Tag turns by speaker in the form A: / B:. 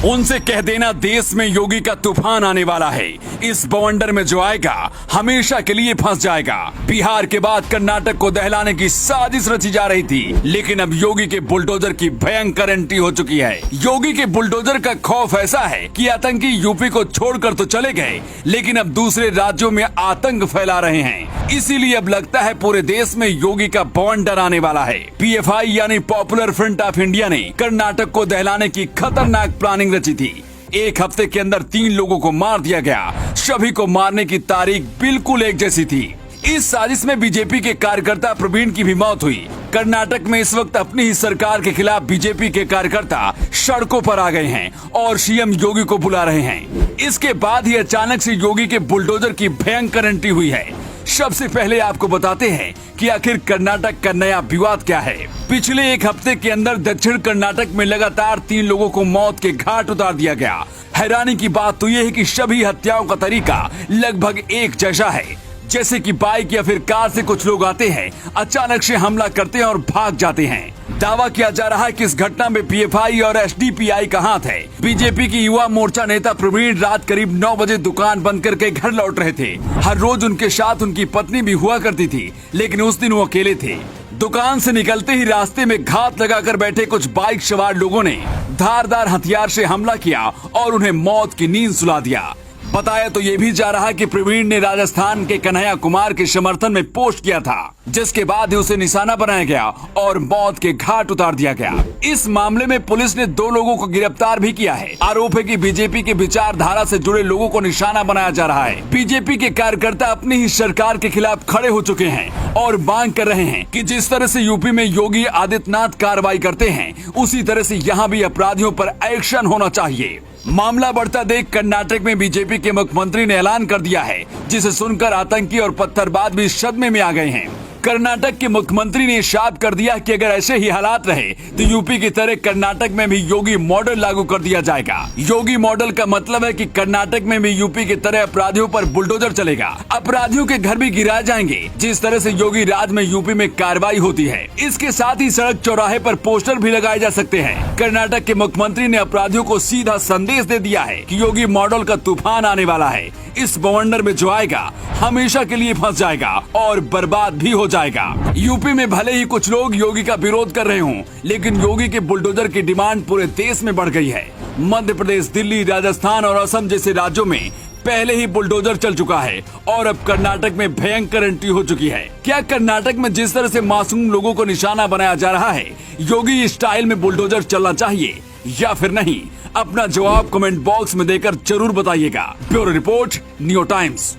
A: उनसे कह देना देश में योगी का तूफान आने वाला है। इस बवंडर में जो आएगा हमेशा के लिए फंस जाएगा। बिहार के बाद कर्नाटक को दहलाने की साजिश रची जा रही थी, लेकिन अब योगी के बुलडोजर की भयंकर एंट्री हो चुकी है। योगी के बुलडोजर का खौफ ऐसा है कि आतंकी यूपी को छोड़कर तो चले गए, लेकिन अब दूसरे राज्यों में आतंक फैला रहे हैं। इसीलिए अब लगता है पूरे देश में योगी का बवंडर आने वाला है। PFI यानी पॉपुलर फ्रंट ऑफ इंडिया ने कर्नाटक को दहलाने की खतरनाक प्लानिंग रची थी। एक हफ्ते के अंदर 3 लोगों को मार दिया गया। सभी को मारने की तारीख बिल्कुल एक जैसी थी। इस साजिश में बीजेपी के कार्यकर्ता प्रवीण की भी मौत हुई। कर्नाटक में इस वक्त अपनी ही सरकार के खिलाफ बीजेपी के कार्यकर्ता सड़कों पर आ गए हैं और CM योगी को बुला रहे हैं। इसके बाद ही अचानक से योगी के बुलडोजर की भयंकर एंट्री हुई है। सबसे पहले आपको बताते हैं कि आखिर कर्नाटक का नया विवाद क्या है। पिछले एक हफ्ते के अंदर दक्षिण कर्नाटक में लगातार 3 लोगों को मौत के घाट उतार दिया गया। हैरानी की बात तो यह है कि सभी हत्याओं का तरीका लगभग एक जैसा है। जैसे कि बाइक या फिर कार से कुछ लोग आते हैं, अचानक से हमला करते हैं और भाग जाते हैं। दावा किया जा रहा है कि इस घटना में PFI और SDPI का हाथ है। बीजेपी की युवा मोर्चा नेता प्रवीण रात करीब 9 बजे दुकान बंद करके घर लौट रहे थे। हर रोज उनके साथ उनकी पत्नी भी हुआ करती थी, लेकिन उस दिन वो अकेले थे। दुकान से निकलते ही रास्ते में घात लगाकर बैठे कुछ बाइक सवार लोगों ने धारदार हथियार से हमला किया और उन्हें मौत की नींद सुला दिया। बताया तो ये भी जा रहा है कि प्रवीण ने राजस्थान के कन्हैया कुमार के समर्थन में पोस्ट किया था, जिसके बाद उसे निशाना बनाया गया और मौत के घाट उतार दिया गया। इस मामले में पुलिस ने 2 लोगों को गिरफ्तार भी किया है। आरोप है कि बीजेपी के विचारधारा से जुड़े लोगों को निशाना बनाया जा रहा है। बीजेपी के कार्यकर्ता अपनी ही सरकार के खिलाफ खड़े हो चुके हैं और मांग कर रहे हैं कि जिस तरह से यूपी में योगी आदित्यनाथ कार्रवाई करते हैं, उसी तरह से यहाँ भी अपराधियों पर एक्शन होना चाहिए। मामला बढ़ता देख कर्नाटक में बीजेपी के मुख्यमंत्री ने ऐलान कर दिया है, जिसे सुनकर आतंकी और पत्थरबाज भी सदमे में आ गए हैं। कर्नाटक के मुख्यमंत्री ने साफ कर दिया कि अगर ऐसे ही हालात रहे तो यूपी की तरह कर्नाटक में भी योगी मॉडल लागू कर दिया जाएगा। योगी मॉडल का मतलब है कि कर्नाटक में भी यूपी की तरह अपराधियों पर बुलडोजर चलेगा। अपराधियों के घर भी गिराए जाएंगे, जिस तरह से योगी राज में यूपी में कार्रवाई होती है। इसके साथ ही सड़क चौराहे पर पोस्टर भी लगाए जा सकते हैं। कर्नाटक के मुख्यमंत्री ने अपराधियों को सीधा संदेश दे दिया है कि योगी मॉडल का तूफान आने वाला है। इस बवंडर में जो आएगा हमेशा के लिए फंस जाएगा और बर्बाद भी हो जाएगा। यूपी में भले ही कुछ लोग योगी का विरोध कर रहे हों, लेकिन योगी के बुलडोजर की डिमांड पूरे देश में बढ़ गई है। मध्य प्रदेश, दिल्ली, राजस्थान और असम जैसे राज्यों में पहले ही बुलडोजर चल चुका है और अब कर्नाटक में भयंकर एंट्री हो चुकी है। क्या कर्नाटक में जिस तरह से मासूम लोगों को निशाना बनाया जा रहा है, योगी स्टाइल में बुलडोजर चलना चाहिए या फिर नहीं? अपना जवाब कमेंट बॉक्स में देकर जरूर बताइएगा। Bureau report, new times.